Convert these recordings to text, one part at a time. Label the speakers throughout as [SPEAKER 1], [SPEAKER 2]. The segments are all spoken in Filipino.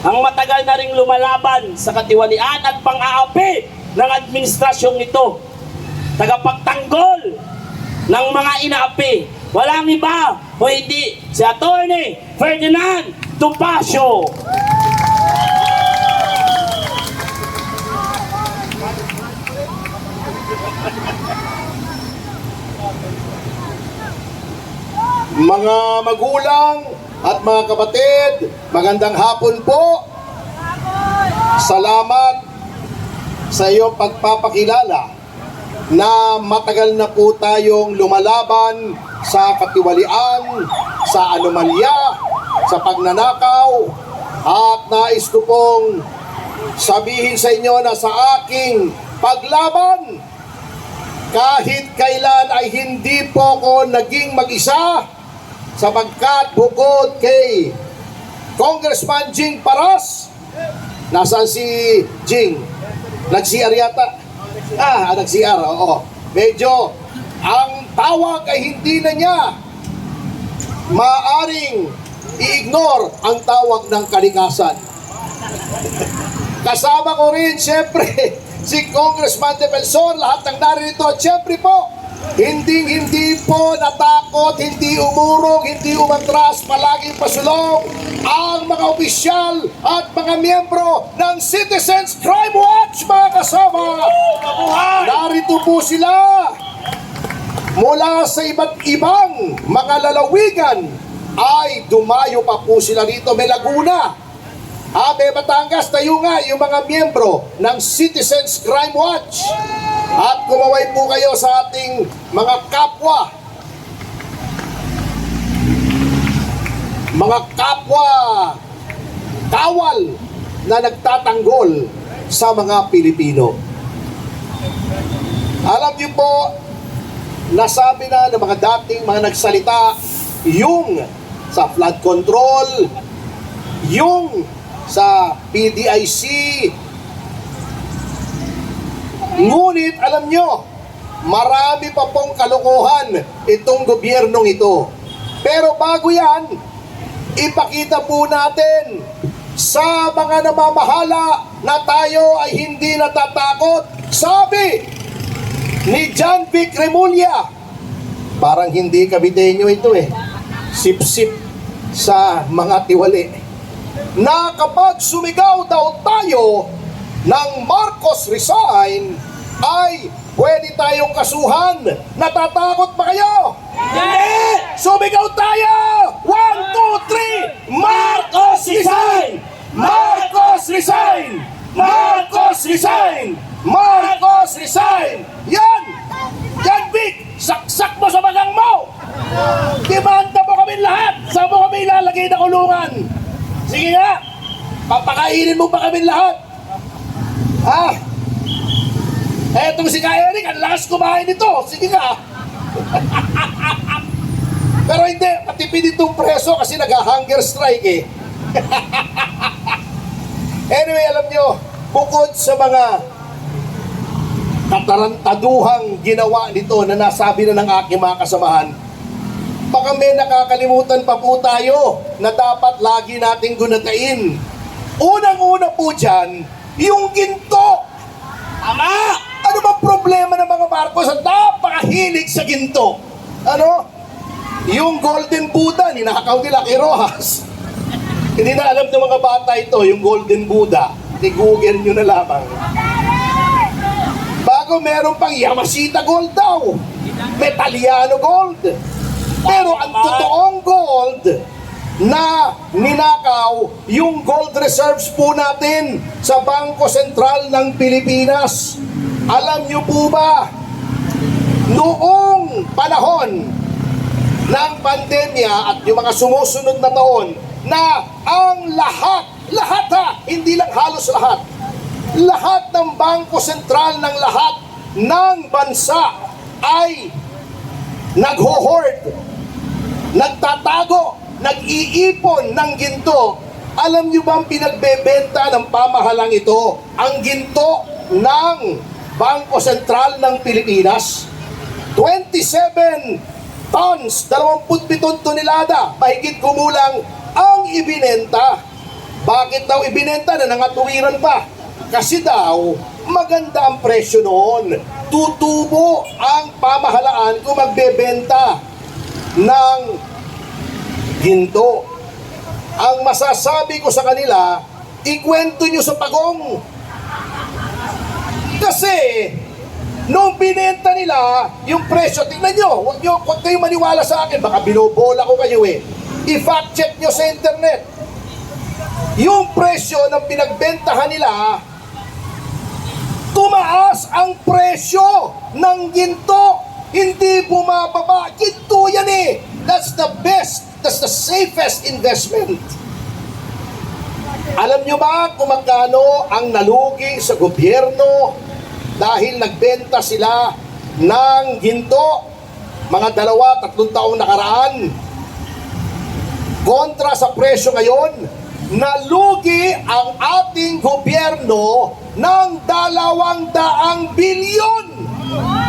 [SPEAKER 1] ang matagal na ring lumalaban sa katiwalian at pang-aapi ng administrasyong ito. Tagapagtanggol ng mga inaapi, walang iba o hindi si Atty. Ferdinand Topacio.
[SPEAKER 2] Mga magulang at mga kapatid, magandang hapon po. Salamat sa iyong pagpapakilala na matagal na po tayong lumalaban sa katiwalian, sa anomalya, sa pagnanakaw, at nais ko pong sabihin sa inyo na sa aking paglaban, kahit kailan ay hindi po ko naging mag-isa, sapagkat bukod kay Congressman Jing Paras, nasaan si Jing? Nag-CR yata? Nag-CR, oo. Medyo, ang tawag ay hindi na niya maaring i-ignore ang tawag ng kalikasan. Kasama ko rin, siyempre, si Congressman Defensor, lahat ng naririto, siyempre po, hindi po natakot, hindi umurong, hindi umatras, palaging pasulong ang mga opisyal at mga miyembro ng Citizens Crime Watch, mga kasama. Narito po sila mula sa iba't ibang mga lalawigan, ay dumayo pa po sila rito. May Laguna, may Batangas, tayo nga yung mga miyembro ng Citizens Crime Watch. At kumaway po kayo sa ating mga kapwa kawal na nagtatanggol sa mga Pilipino. Alam niyo po, nasabi na ng mga dating mga nagsalita, yung sa flood control, yung sa PDIC. Ngunit alam nyo, marami pa pong kalokohan itong gobyernong ito. Pero bago yan, ipakita po natin sa mga namamahala na tayo ay hindi natatakot. Sabi ni John Vic Remulla, parang hindi Caviteño ito sip-sip sa mga tiwali, na kapag sumigaw daw tayo ng Marcos resign, ay pwede tayong kasuhan. Natatakot ba kayo?
[SPEAKER 1] Hindi!
[SPEAKER 2] Sumigaw tayo! 1, 2, 3! Marcos resign! Marcos resign! Marcos resign! Marcos resign! Yan! Yan, Vic! Saksak mo sa bagang mo! Demanda mo kami lahat! Saan mo kami ilalagay na kulungan? Sige nga! Papakainin mo pa kami lahat! Etong si Eric, ang lakas kumain nito. Sige nga. Pero hindi, matipid itong preso kasi nag-hunger strike Anyway, alam nyo, bukod sa mga katarantaduhang ginawa nito na nasabi na ng aking mga kasamahan, baka may nakakalimutan pa po tayo na dapat lagi nating gunatain. Unang-una po dyan, yung ginto.
[SPEAKER 1] Tama!
[SPEAKER 2] Ano ba problema ng mga Marcos at napakahilig sa ginto? Ano? Yung Golden Buddha, ninakaw nila kay Rojas. Hindi na alam ng mga bata ito, yung Golden Buddha. I-google nyo na lamang. Bago meron pang Yamashita Gold daw. Metaliano Gold. Pero ang totoong gold na ninakaw, yung gold reserves po natin sa Bangko Sentral ng Pilipinas. Alam nyo po ba, noong panahon ng pandemya at yung mga sumusunod na taon, na ang lahat hindi lang halos lahat ng Bangko Sentral ng lahat ng bansa ay nagho-hoard, nagtatago, nag-iipon ng ginto. Alam nyo bang pinagbebenta ng pamahalang ito ang ginto ng Bangko Sentral ng Pilipinas? 27 tons, 27 tonelada, mahigit kumulang ang ibinenta. Bakit daw ibinenta na nangatuwiran pa? Kasi daw, maganda ang presyo noon. Tutubo ang pamahalaan kung magbebenta ng ginto. Ang masasabi ko sa kanila, ikwento nyo sa pagong. Kasi, nung binenta nila, yung presyo, tingnan nyo, huwag kayong maniwala sa akin, baka binobola ko kayo eh. I-fact check nyo sa internet. Yung presyo ng pinagbentahan nila, tumaas ang presyo ng ginto. Hindi bumababa. Ginto yan eh. That's the best, that's the safest investment. Alam nyo ba kung magkano ang nalugi sa gobyerno dahil nagbenta sila ng ginto? Mga 2-3 taong nakaraan. Kontra sa presyo ngayon, nalugi ang ating gobyerno ng 200 bilyon.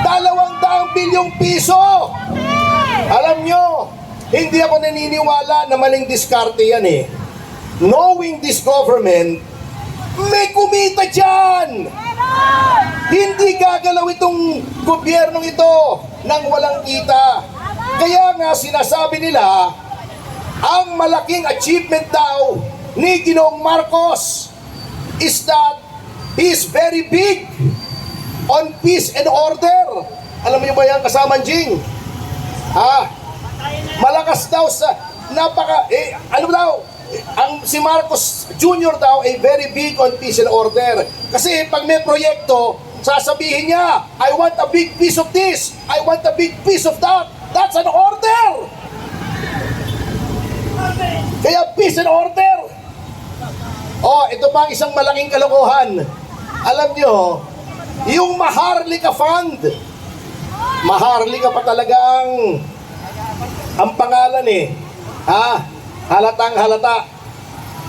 [SPEAKER 2] 200 bilyong piso. Alam nyo, hindi ako naniniwala na maling diskarte yan eh. Knowing this government, may kumita dyan. Hindi gagalaw itong gobyernong ito nang walang kita. Kaya nga sinasabi nila, ang malaking achievement daw ni Ginoong Marcos is that he is very big on peace and order. Alam mo ba yan, kasamang Jing? Malakas daw sa ano daw, ang si Marcos Jr. daw ay very big on peace and order. Kasi pag may proyekto, sasabihin niya, I want a big piece of this, I want a big piece of that. That's an order. Kaya peace and order. Ito pa ang isang malaking kalokohan. Alam nyo, yung Maharlika Fund, Maharlika pa talagang ang pangalan eh. Halatang halata.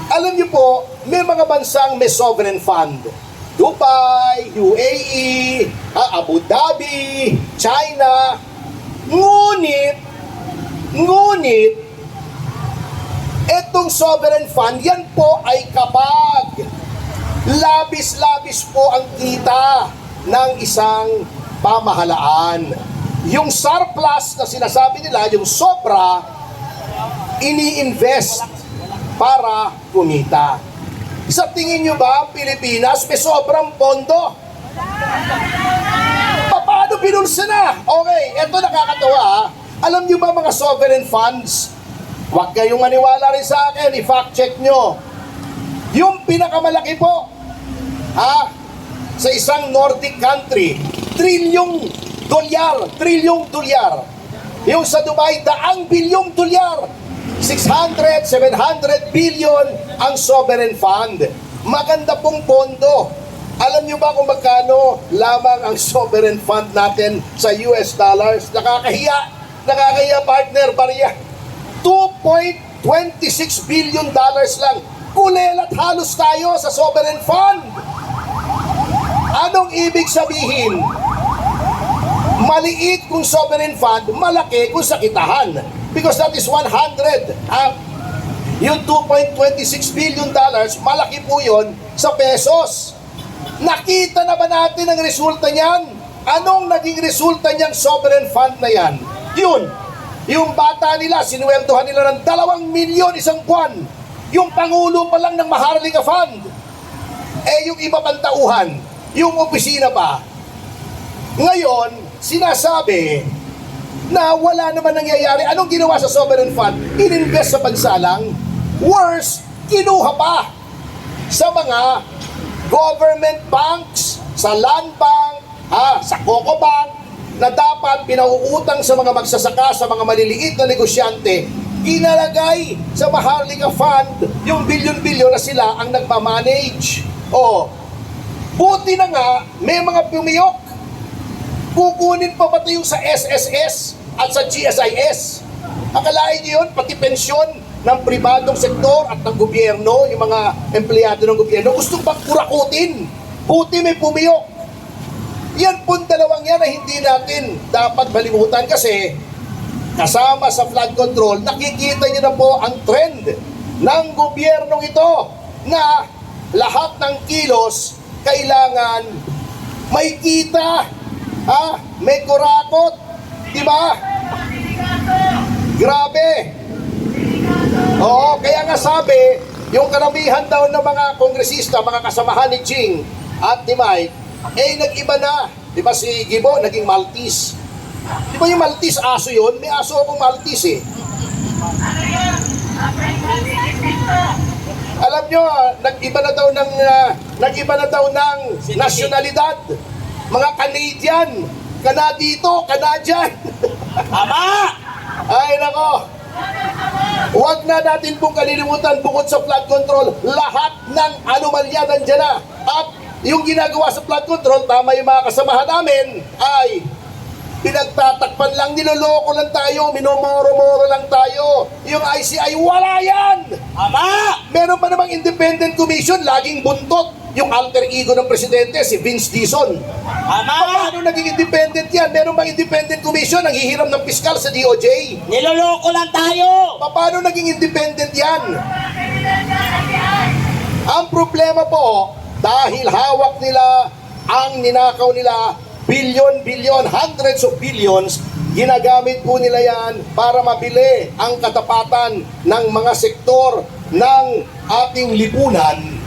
[SPEAKER 2] Alam nyo po, may mga bansang may sovereign fund. Dubai, UAE, Abu Dhabi, China. Ngunit, etong sovereign fund, yan po ay kapag labis-labis po ang kita ng isang pamahalaan. Yung surplus na sinasabi nila, yung sobra, ini-invest para kumita. Sa tingin nyo ba, Pilipinas may sobrang pondo? Paano pinulsa na? Okay, eto nakakatawa. Alam nyo ba mga sovereign funds? Huwag kayong maniwala rin sa akin, i-fact check nyo. Yung pinakamalaki po, sa isang Nordic country, trilyong dolyar. Yung sa Dubai, $1 billion. 600, 700 billion ang sovereign fund. Maganda pong pondo. Alam nyo ba kung magkano lamang ang sovereign fund natin sa US dollars? Nakakahiya partner, Barya. $2.26 billion lang. Kulelat halos tayo sa sovereign fund. Anong ibig sabihin? Maliit kung sovereign fund, malaki kung sa kitahan. Because that is 100. Yung $2.26 billion, malaki po yun sa pesos. Nakita na ba natin ang resulta niyan? Anong naging resulta niyang sovereign fund na yan? Yung bata nila, sinuweldohan nila ng 2 milyon isang buwan. Yung pangulo pa lang ng Maharlika Fund. Yung iba pang tauhan, yung opisina pa. Ngayon, sinasabi na wala naman nangyayari. Anong ginawa sa sovereign fund? Ininvest sa pagsalang. Worse, kinuha pa sa mga government banks, sa land bank, sa Coco Bank, na dapat pinauutang sa mga magsasaka, sa mga maliliit na negosyante, inalagay sa Maharlika Fund yung bilyon-bilyon na sila ang nagmamanage. Buti na nga, may mga pumiyok. Kukunin pa pati yung sa SSS at sa GSIS. Akalain niyo yun, pati pensyon ng pribadong sektor at ng gobyerno, yung mga empleyado ng gobyerno, gustong pang kurakutin. Buti may pumiyok. Yan po dalawang yan na hindi natin dapat malimutan kasi kasama sa flood control, nakikita niyo na po ang trend ng gobyernong ito na lahat ng kilos kailangan may kita, may kurakot, di ba? Grabe. Oo, kaya nga sabi, yung karamihan daw ng mga kongresista, mga kasamahan ni Ching at ni Mike, nag-iba na. Di ba si Gibo naging Maltese? Di ba yung Maltese aso yun? May aso akong Maltese eh. Alam nyo, nag-iba na daw ng nasyonalidad. Mga Canadian, Kanadito, Canadian.
[SPEAKER 1] Tama!
[SPEAKER 2] Ay nako. Huwag na natin pong kalilimutan bukod sa flood control, lahat ng anomalya nandiyan na. At yung ginagawa sa flood control, tama yung mga kasamahan namin, ay pinagtatakpan lang, niloloko lang tayo, minomoro-moro lang tayo. Yung ICI, wala yan!
[SPEAKER 1] Tama!
[SPEAKER 2] Meron pa namang independent commission, laging buntot. Yung alter ego ng presidente, si Vince Dizon.
[SPEAKER 1] Tama!
[SPEAKER 2] Paano naging independent yan? Meron bang independent commission ang hihiram ng piskal sa DOJ?
[SPEAKER 1] Niloloko lang tayo!
[SPEAKER 2] Paano naging independent yan? Ang problema po, dahil hawak nila ang ninakaw nila, billion, hundreds of billions, ginagamit po nila yan para mabili ang katapatan ng mga sektor ng ating lipunan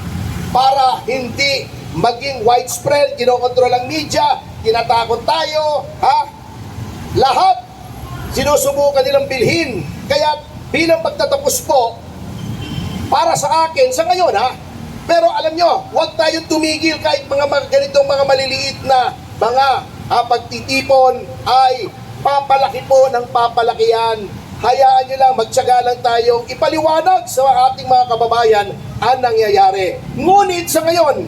[SPEAKER 2] para hindi maging widespread, kinokontrol ang media, tinatakot tayo, lahat sinusubukan nilang bilhin. Kaya bilang pagtatapos po, para sa akin, sa ngayon pero alam nyo, huwag tayong tumigil kahit mga ganitong mga maliliit na mga pagtitipon ay papalaki po ng papalakihan. Hayaan nyo lang, magtyaga lang tayong ipaliwanag sa ating mga kababayan ang nangyayari. Ngunit sa ngayon,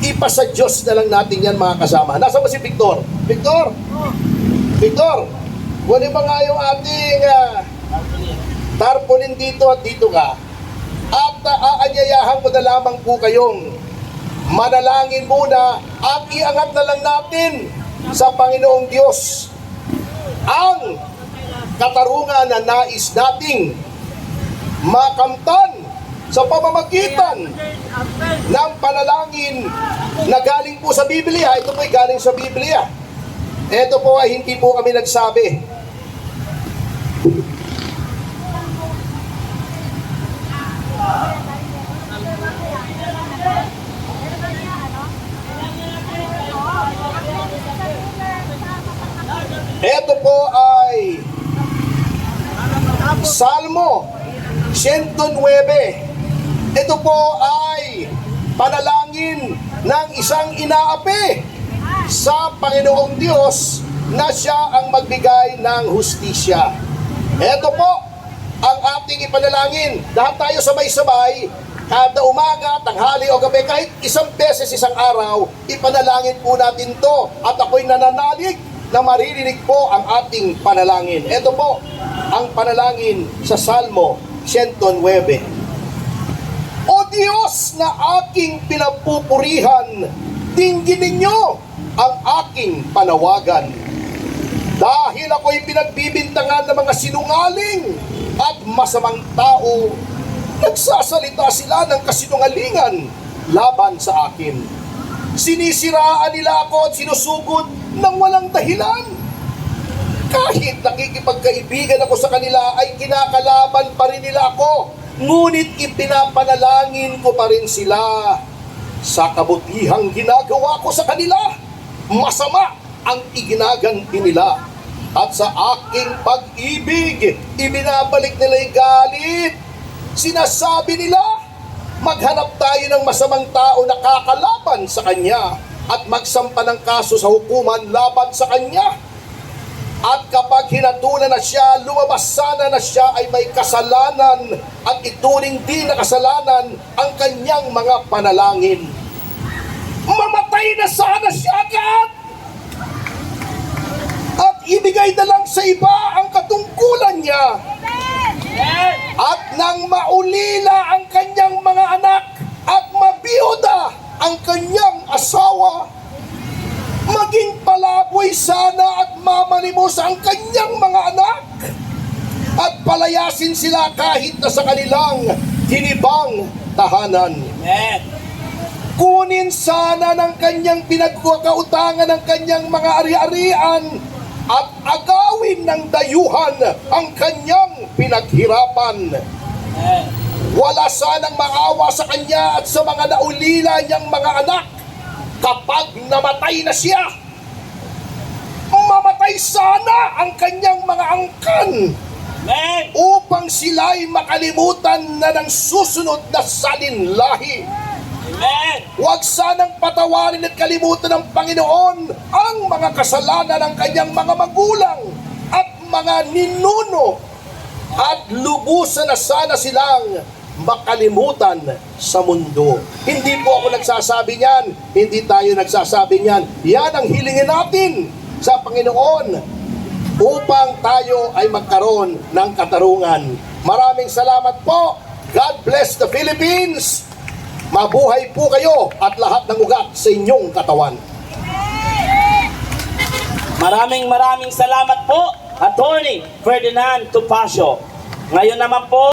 [SPEAKER 2] ipasa Diyos na lang natin yan mga kasama. Nasa ba si Victor? Victor? Victor, kunin ba nga yung ating tarpaulin dito at dito ka? At aanyayahan ko na lamang po kayong manalangin muna at iangat na lang natin sa Panginoong Diyos ang katarungan na nais nating makamtan sa pamamagitan ng panalangin na galing po sa Biblia. Ito po ay galing sa Biblia. Ito po ay hindi po kami nagsabi. Ito po ay Salmo 109. Ito po ay panalangin ng isang inaapi sa Panginoong Diyos na siya ang magbigay ng hustisya. Ito po ang ating ipanalangin. Lahat tayo sabay-sabay, kada umaga, tanghali o gabi, kahit isang beses isang araw, ipanalangin po natin to. At ako'y nananalig na maririnig po ang ating panalangin. Ito po ang panalangin sa Salmo 109. O Diyos na aking pinapupurihan, dinggin ninyo ang aking panawagan. Dahil ako'y pinagbibintangan ng mga sinungaling at masamang tao, nagsasalita sila ng kasinungalingan laban sa akin. Sinisiraan nila ako at sinusugod ng walang dahilan. Kahit nakikipagkaibigan ako sa kanila, ay kinakalaban pa rin nila ako. Ngunit ipinapanalangin ko pa rin sila. Sa kabutihang ginagawa ko sa kanila, masama ang iginaganti nila. At sa aking pag-ibig, ibinabalik nila yung galit. Sinasabi nila, maghanap tayo ng masamang tao na kakalaban sa kanya at magsampa ng kaso sa hukuman laban sa kanya. At kapag hinatulan na siya, lumabas sana na siya ay may kasalanan at ituring din na kasalanan ang kanyang mga panalangin. Mamatay na sana siya agad! At ibigay na lang sa iba ang katungkulan niya. At nang maulila ang kanyang mga anak at mabiyuda ang kanyang asawa, maging palaboy sana at mamalimos ang kanyang mga anak at palayasin sila kahit na sa kanilang tinibang tahanan.
[SPEAKER 1] Amen.
[SPEAKER 2] Kunin sana ng kanyang pinagkakautangan ng kanyang mga ari-arian at agawin ng dayuhan ang kanyang pinaghirapan.
[SPEAKER 1] Amen.
[SPEAKER 2] Wala sanang maawa sa kanya at sa mga naulila niyang mga anak kapag namatay na siya. Mamatay sana ang kanyang mga angkan
[SPEAKER 1] Amen.
[SPEAKER 2] upang sila'y makalimutan na ng susunod na salinlahi.
[SPEAKER 1] Amen.
[SPEAKER 2] Huwag sanang patawarin at kalimutan ng Panginoon ang mga kasalanan ng kanyang mga magulang at mga ninuno at lubusan na sana silang makalimutan sa mundo. Hindi po ako nagsasabi niyan, hindi tayo nagsasabi niyan. Yan ang hilingin natin sa Panginoon upang tayo ay magkaroon ng katarungan. Maraming salamat po. God bless the Philippines. Mabuhay po kayo at lahat ng ugat sa inyong katawan.
[SPEAKER 1] Maraming salamat po, Attorney Ferdinand Topacio. Ngayon naman po,